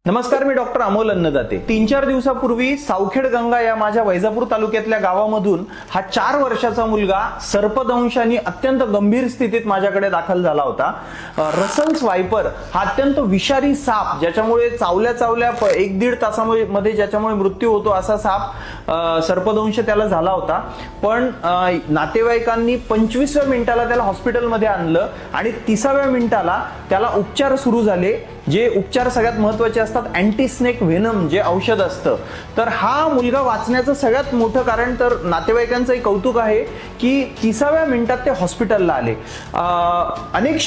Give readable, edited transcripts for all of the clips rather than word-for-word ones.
नमस्कार, मी डॉक्टर अमोल अन्नदाते। 3-4 दिवसापूर्वी सावखेड गंगा या माझ्या वैजापूर तालुक्यातल्या गावामधून हा 4 वर्षाचा मुलगा सर्पदंशाने अत्यंत गंभीर स्थितीत माझ्याकडे दाखल झाला होता। रसल्स वायपर हा अत्यंत विषारी साप, ज्याच्यामुळे चावल्या 1-1.5 तासामध्ये ज्याच्यामुळे मृत्यू होतो असा साप सर्पदंश त्याला झाला होता। पण नातेवाईकांनी 25व्या मिनिटाला त्याला हॉस्पिटलमध्ये आणलं आणि 30व्या मिनिटाला त्याला उपचार सुरू झाले। जे उपचार सगळ्यात महत्त्वाचे असतात, अँटी स्नेक व्हेनम जे औषध असतं। तर हा मुलगा वाचण्याचं सगळ्यात मोठं कारण तर नातेवाईकांचंही कौतुक आहे की 30व्या मिनिटात ते हॉस्पिटलला आले। अनेक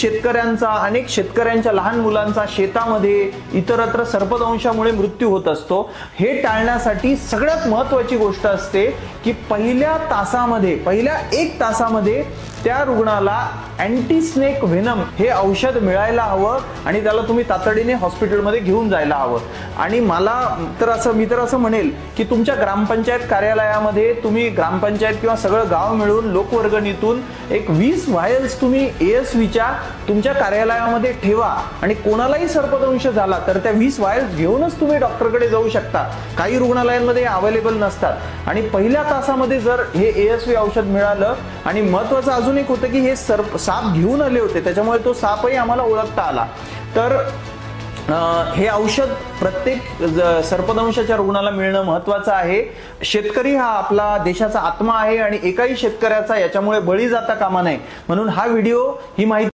शेतकऱ्यांच्या लहान मुलांचा शेतामध्ये इतरत्र सर्पदंशामुळे मृत्यू होत असतो। हे टाळण्यासाठी सगळ्यात महत्त्वाची गोष्ट असते की पहिल्या 1 तासामध्ये त्या रुग्णाला अँटी स्नेक व्हेनम हे औषध मिळायला हवं आणि त्याला तुम्ही तातडीने हॉस्पिटलमध्ये घेऊन जायला हवं। आणि मी तर असं म्हणेल की तुमच्या ग्रामपंचायत कार्यालयामध्ये तुम्ही ग्रामपंचायत किंवा सगळं गाव मिळून लोकवर्गणीतून एक 20 व्हायल्स तुम्ही ASVच्या तुमच्या कार्यालयामध्ये ठेवा आणि कोणालाही सर्पदंश झाला तर त्या 20 व्हायल्स घेऊनच तुम्ही डॉक्टरकडे जाऊ शकता। काही रुग्णालयांमध्ये अवेलेबल नसतात आणि पहिल्या तासामध्ये जर हे ASV औषध मिळालं आणि महत्त्वाचं अजून एक होतं की हे साप घेऊन आले होते, त्याच्यामुळे तो सापही आम्हाला ओळखता आला। तर हे औषध प्रत्येक सर्पदंशाच्या रुग्णाला मिळणं महत्त्वाचं आहे। शेतकरी हा आपला देशाचा आत्मा आहे आणि एकाही शेतकऱ्याचा याच्यामुळे बळी जाता कामा नये, म्हणून हा व्हिडिओ ही माहिती